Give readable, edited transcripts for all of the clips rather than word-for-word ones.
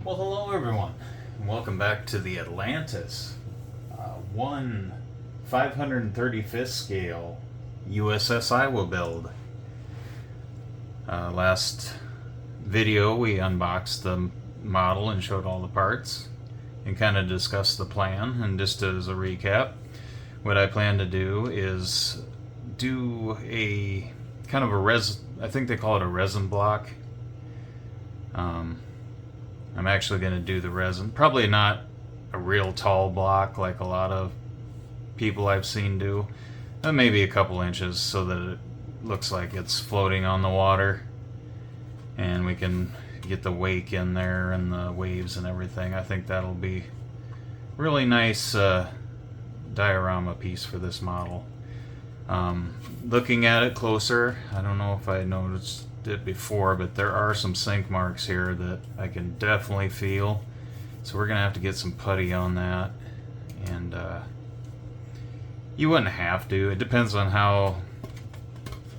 Well, hello everyone, and welcome back to the Atlantis 1 535th scale USS Iowa build. Last video we unboxed the model and showed all the parts and kind of discussed the plan. And just as a recap, what I plan to do is do a kind of a I think they call it a resin block. I'm actually going to do the resin, probably not a real tall block like a lot of people I've seen do, but maybe a couple inches so that it looks like it's floating on the water and we can get the wake in there and the waves and everything. I think that'll be really nice diorama piece for this model. Looking at it closer, I don't know if I noticed it before, but there are some sink marks here that I can definitely feel, so we're gonna have to get some putty on that. And you wouldn't have to, it depends on how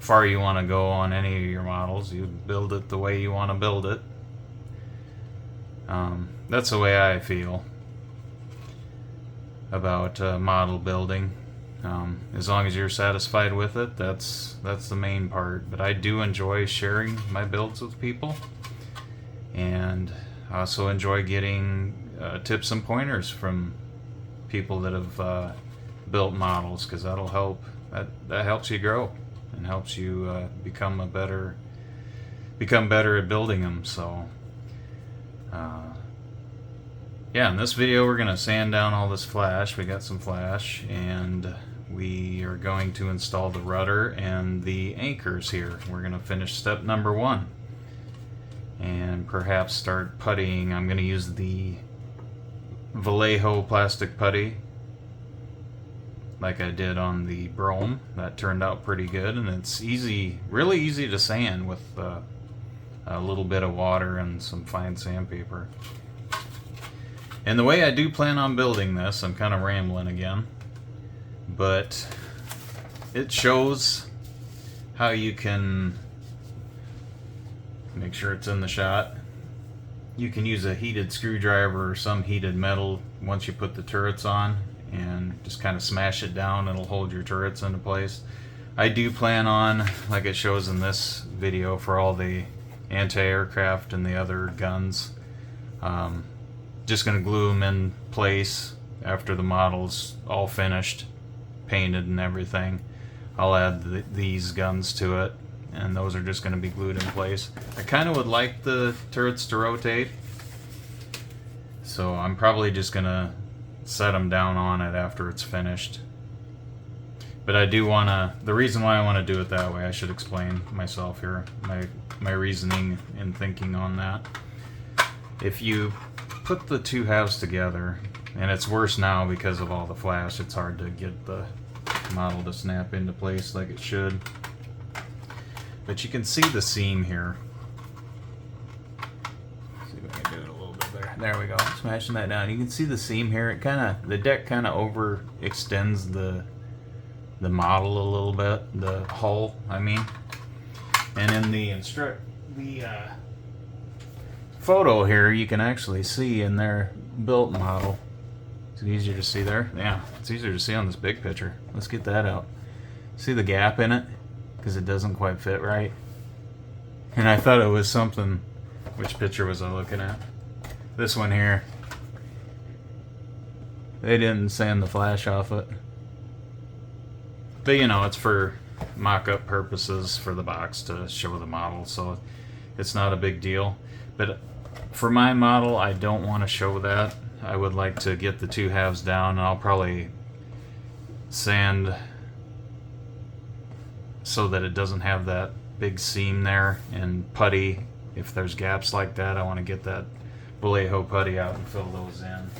far you want to go on any of your models. You build it the way you want to build it. That's the way I feel about model building. As long as you're satisfied with it, that's the main part. But I do enjoy sharing my builds with people, and I also enjoy getting tips and pointers from people that have built models, because that'll help. That helps you grow and helps you become better at building them. So yeah, in this video we're gonna sand down all this flash. We got some flash, and we are going to install the rudder and the anchors here. We're going to finish step number 1 and perhaps start puttying. I'm going to use the Vallejo plastic putty like I did on the Brome. That turned out pretty good, and it's easy, really easy to sand with a little bit of water and some fine sandpaper. And the way I do plan on building this, I'm kind of rambling again, but it shows how you can make sure it's in the shot. You can use a heated screwdriver or some heated metal once you put the turrets on, and just kind of smash it down. It'll hold your turrets into place. I do plan on, like it shows in this video, for all the anti-aircraft and the other guns, just going to glue them in place after the model's all finished, painted and everything. I'll add these guns to it, and those are just going to be glued in place. I kind of would like the turrets to rotate, so I'm probably just going to set them down on it after it's finished. But I do want to, the reason why I want to do it that way, I should explain myself here, my reasoning and thinking on that. If you put the two halves together, and it's worse now because of all the flash, it's hard to get the model to snap into place like it should. But you can see the seam here. Let's see if I can do it a little bit better. There we go. Smashing that down. You can see the seam here. It the deck kind of overextends the model a little bit, the hull, I mean. And in the photo here, you can actually see in their built model. Is it easier to see there? Yeah, it's easier to see on this big picture. Let's get that out. See the gap in it? Because it doesn't quite fit right. And I thought it was something. Which picture was I looking at? This one here. They didn't sand the flash off it. But you know, it's for mock-up purposes for the box to show the model, so it's not a big deal. But for my model, I don't want to show that. I would like to get the two halves down, and I'll probably sand so that it doesn't have that big seam there, and putty if there's gaps like that. I want to get that Vallejo putty out and fill those in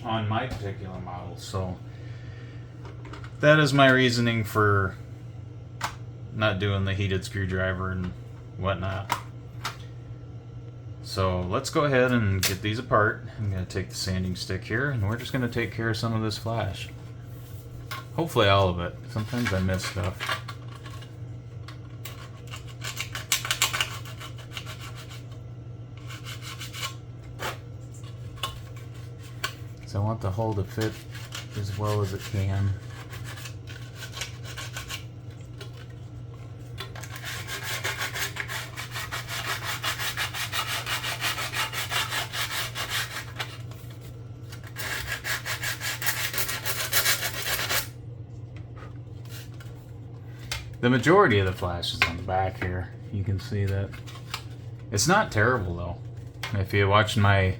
on my particular model. So that is my reasoning for not doing the heated screwdriver and whatnot. So let's go ahead and get these apart. I'm going to take the sanding stick here, and we're just going to take care of some of this flash. Hopefully all of it. Sometimes I miss stuff. So I want the hole to fit as well as it can. The majority of the flash is on the back here. You can see that. It's not terrible though. If you watched my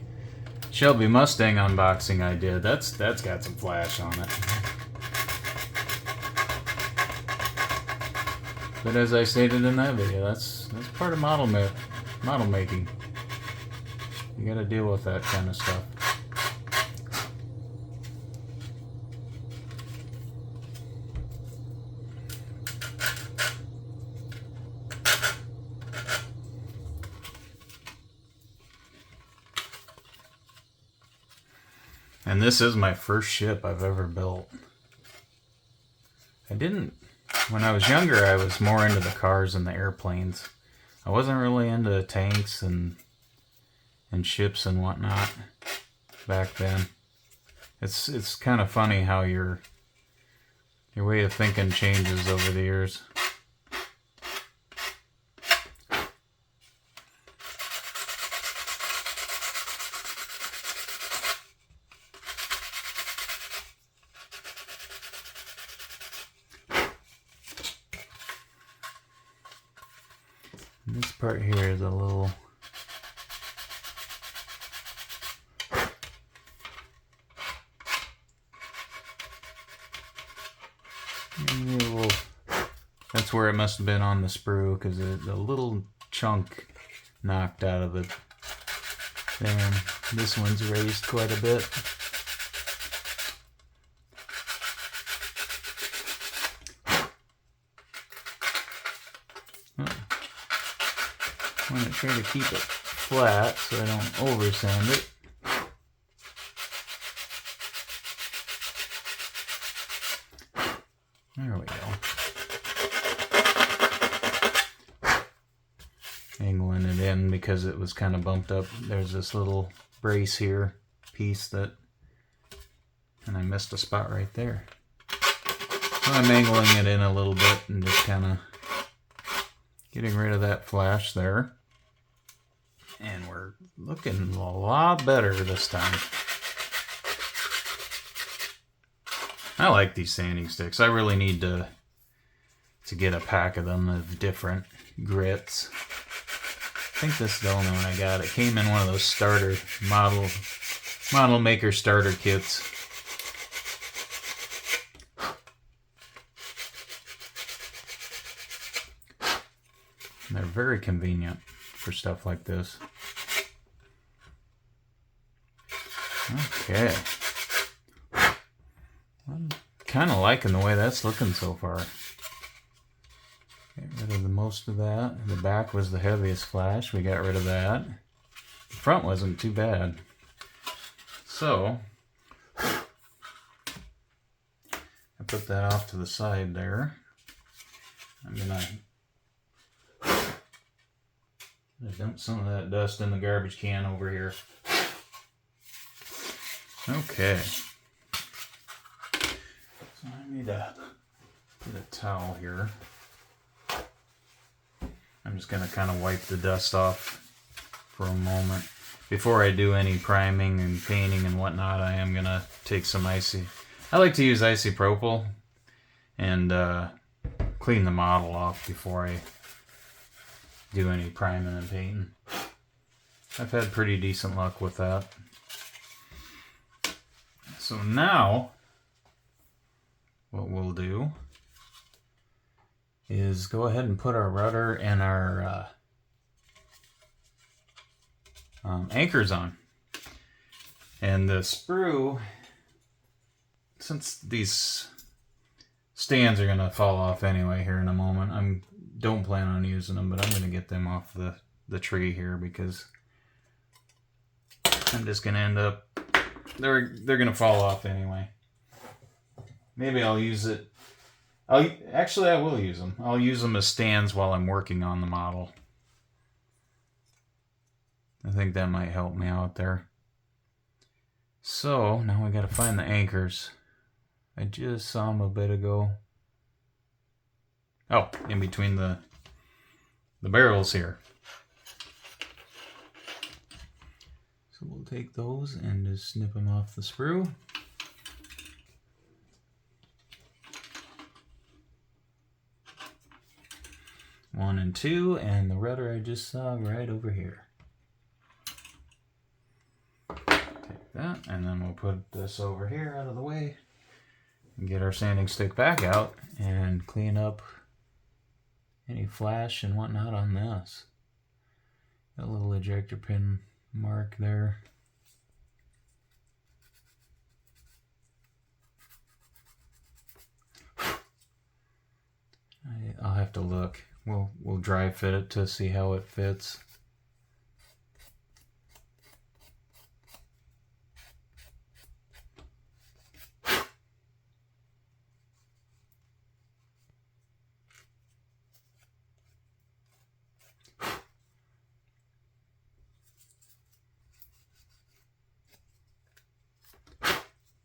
Shelby Mustang unboxing I did, that's got some flash on it. But as I stated in that video, that's part of model making. You gotta deal with that kind of stuff. And this is my first ship I've ever built. When I was younger, I was more into the cars and the airplanes. I wasn't really into tanks and ships and whatnot back then. It's kind of funny how your way of thinking changes over the years. This part here is a little that's where it must have been on the sprue, because a little chunk knocked out of it. And this one's raised quite a bit. I'm going to try to keep it flat so I don't over sand it. There we go. Angling it in because it was kind of bumped up. There's this little brace here, piece and I missed a spot right there. So I'm angling it in a little bit and just kind of getting rid of that flash there. And we're looking a lot better this time. I like these sanding sticks. I really need to get a pack of them of different grits. I think this is the only one I got. It came in one of those starter model maker starter kits. And they're very convenient for stuff like this. Okay. I'm kind of liking the way that's looking so far. Get rid of most of that. The back was the heaviest flash. We got rid of that. The front wasn't too bad. So, I put that off to the side there. I'm gonna dump some of that dust in the garbage can over here. Okay. So I need to get a towel here. I'm just going to kind of wipe the dust off for a moment. Before I do any priming and painting and whatnot, I am going to take some icy... I like to use isopropyl and clean the model off before I do any priming and painting. I've had pretty decent luck with that. So now, what we'll do is go ahead and put our rudder and our anchors on. And the sprue, since these stands are going to fall off anyway here in a moment, I don't plan on using them, but I'm going to get them off the tree here because I'm just going to end up, they're going to fall off anyway. Maybe I'll use it. Actually, I will use them. I'll use them as stands while I'm working on the model. I think that might help me out there. So now we got to find the anchors. I just saw them a bit ago. Oh, in between the barrels here. So we'll take those and just snip them off the sprue. One and two, and the rudder I just saw right over here. Take that, and then we'll put this over here out of the way and get our sanding stick back out and clean up any flash and whatnot on this. Got a little ejector pin mark there. I'll have to look. We'll dry fit it to see how it fits.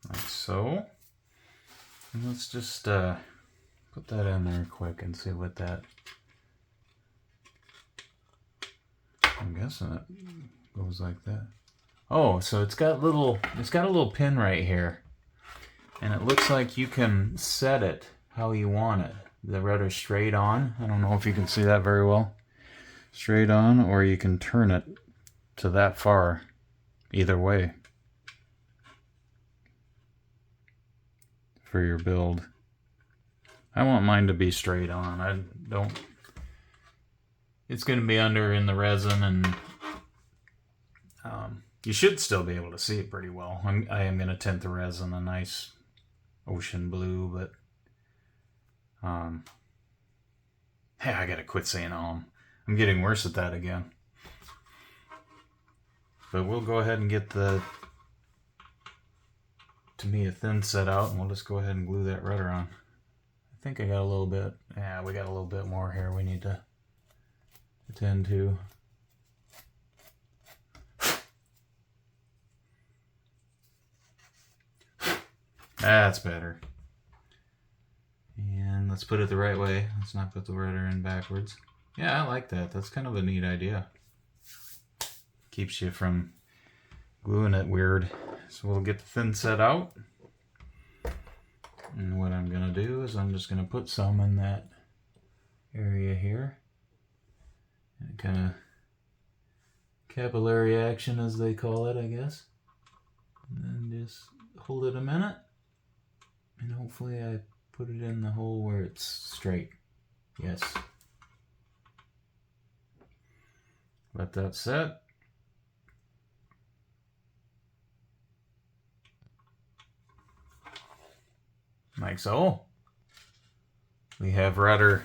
Like so. And let's just put that in there quick and see what that... I'm guessing it goes like that. Oh, so it's got a little pin right here. And it looks like you can set it how you want it. The rudder straight on. I don't know if you can see that very well. Straight on, or you can turn it to that far. Either way. For your build. I want mine to be straight on. I don't... It's going to be under in the resin, and you should still be able to see it pretty well. I am going to tint the resin a nice ocean blue, but hey, I got to quit saying I'm getting worse at that again. But we'll go ahead and get the Tamiya thin set out, and we'll just go ahead and glue that rudder on. I think I got a little bit. Yeah, we got a little bit more here we need to attend to. That's better. And let's put it the right way. Let's not put the rudder in backwards. Yeah, I like that. That's kind of a neat idea. Keeps you from gluing it weird. So we'll get the thin set out. And what I'm going to do is I'm just going to put some in that area here. And kind of capillary action, as they call it, I guess. And then just hold it a minute. And hopefully I put it in the hole where it's straight. Yes. Let that set. Like so. We have rudder.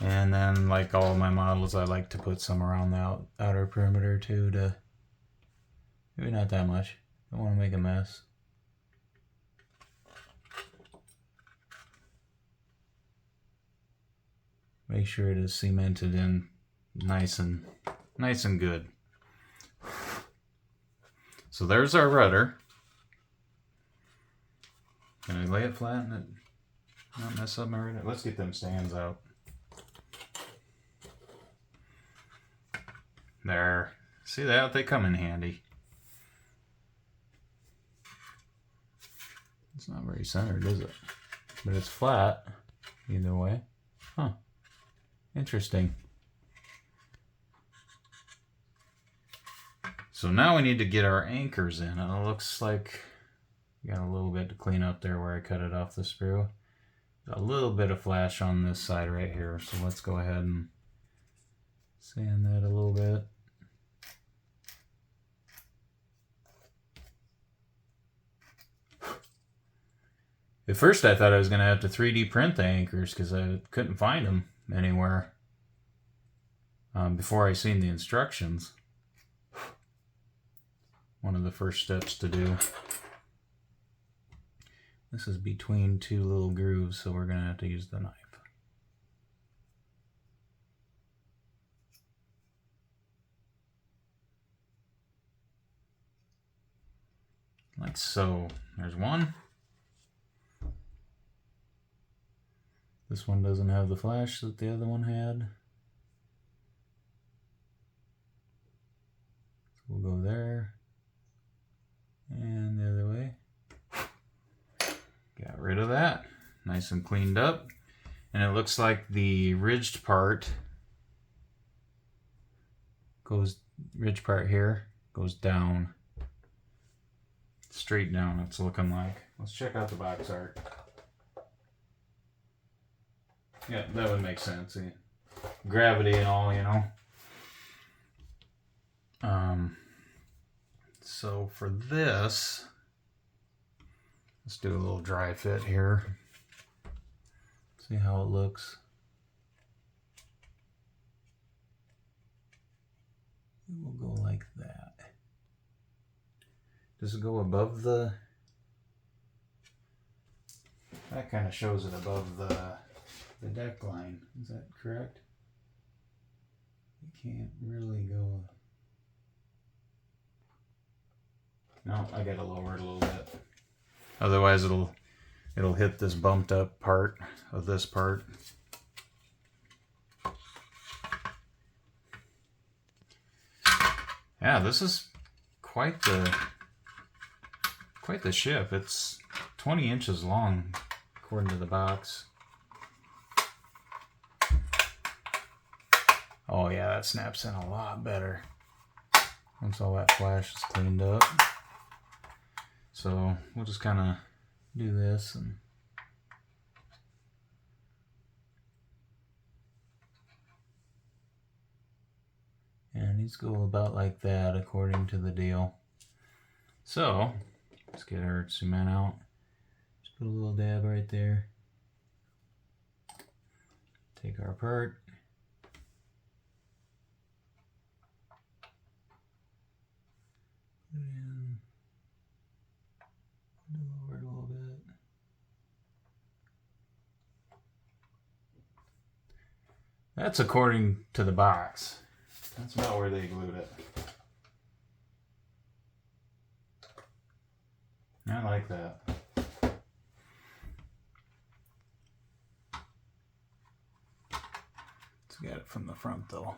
And then, like all of my models, I like to put some around the outer perimeter too, to maybe not that much. Don't want to make a mess. Make sure it is cemented in nice and good. So there's our rudder. Can I lay it flat and it not mess up my rudder? Let's get them stands out. There. See that? They come in handy. It's not very centered, is it? But it's flat either way. Huh. Interesting. So now we need to get our anchors in. And it looks like we got a little bit to clean up there where I cut it off the sprue. Got a little bit of flash on this side right here. So let's go ahead and sand that a little bit. At first I thought I was going to have to 3D print the anchors because I couldn't find them anywhere before I seen the instructions. One of the first steps to do. This is between two little grooves, so we're going to have to use the knife. like so. There's one. This one doesn't have the flash that the other one had. So we'll go there. And the other way. Got rid of that. Nice and cleaned up. And it looks like the ridged part here goes down. Straight down, it's looking like. Let's check out the box art. Yeah, that would make sense. See? Gravity and all, you know. So for this, let's do a little dry fit here. See how it looks. We'll go like that. Does it go above the... That kind of shows it above the deck line. Is that correct? You can't really go... No, I gotta lower it a little bit. Otherwise it'll hit this bumped up part of this part. Yeah, this is quite the ship. It's 20 inches long according to the box. Oh yeah, that snaps in a lot better once all that flash is cleaned up. So we'll just kind of do this and these go about like that according to the deal. So let's get our cement out. Just put a little dab right there. Take our part. Put it in. Lower it a little bit. That's according to the box. That's about where they glued it. I like that. Let's get it from the front though.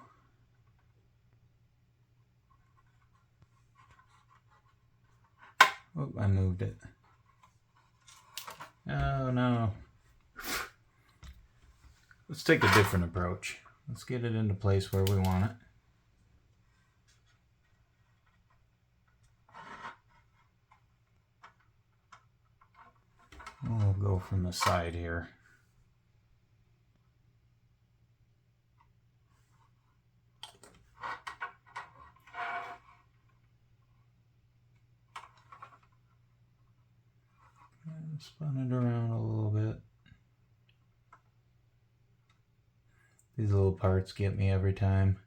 Oh, I moved it. Oh no. Let's take a different approach. Let's get it into place where we want it. We'll go from the side here. And spun it around a little bit. These little parts get me every time.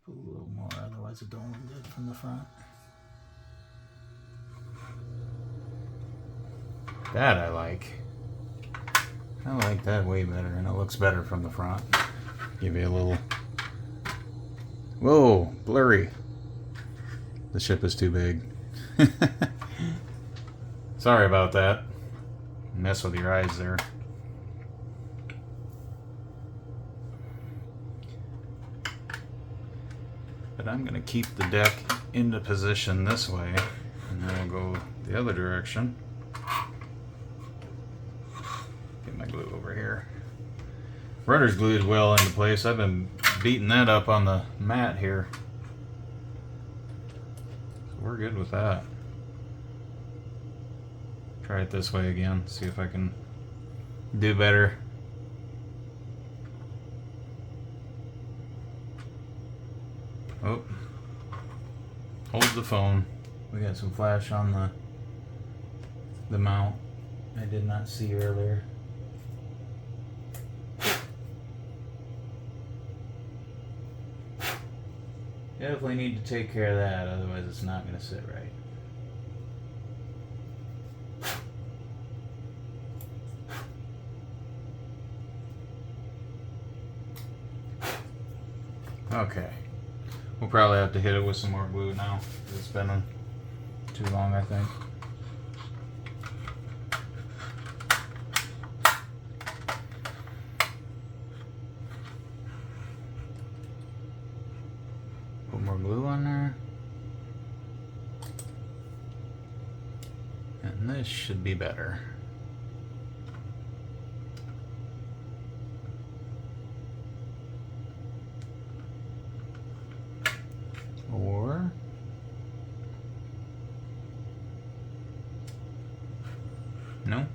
Put a little more, otherwise it don't look good from the front. That I like. I like that way better, and it looks better from the front. Give you a little... Whoa, blurry. The ship is too big. Sorry about that. Mess with your eyes there. But I'm going to keep the deck into position this way, and then we'll go the other direction. Get my glue over here. Rudder's glued well into place. I've been beating that up on the mat here. So we're good with that. Try it this way again, see if I can do better. Oh, hold the phone. We got some flash on the mount I did not see earlier. Definitely need to take care of that, otherwise it's not going to sit right. Okay. We'll probably have to hit it with some more glue now. It's been too long, I think. Put more glue on there. And this should be better. Or no?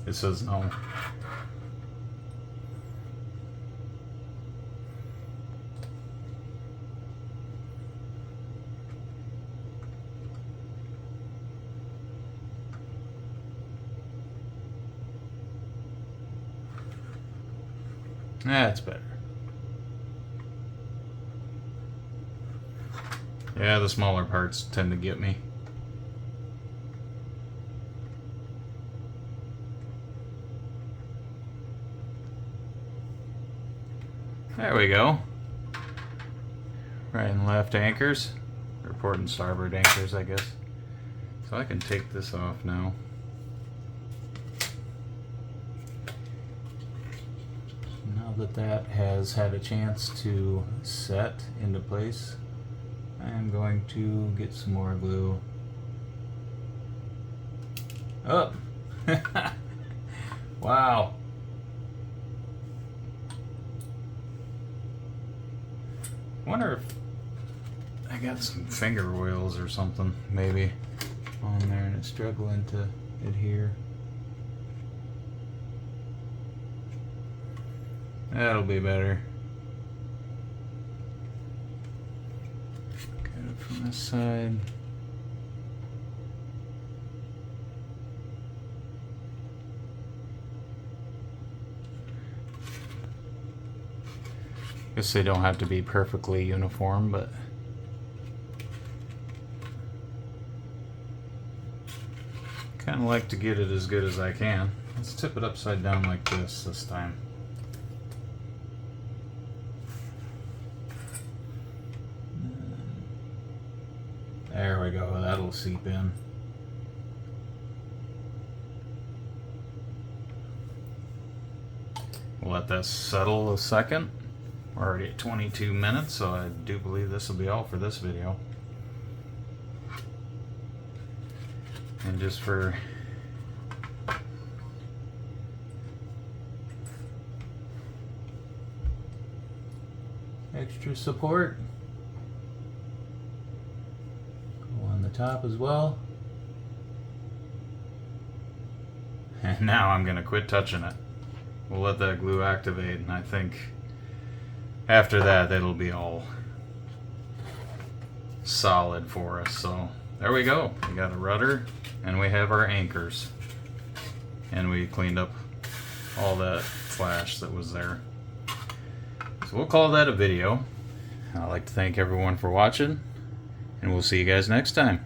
It says no. That's better. Yeah, the smaller parts tend to get me. There we go. Right and left anchors. Or port and starboard anchors, I guess. So I can take this off now. Now that that has had a chance to set into place, I am going to get some more glue. Up! Wow! Wonder if I got some finger oils or something maybe on there and it's struggling to adhere. That'll be better. Get it from this side. Guess they don't have to be perfectly uniform, but kind of like to get it as good as I can. Let's tip it upside down like this time. There we go, that'll seep in. We'll let that settle a second. We're already at 22 minutes, so I do believe this will be all for this video. And just for extra support, go on the top as well. And now I'm going to quit touching it. We'll let that glue activate, and I think after that it'll be all solid for us. So there we go. We got a rudder and we have our anchors, and we cleaned up all that flash that was there. So we'll call that a video. I'd like to thank everyone for watching, and we'll see you guys next time.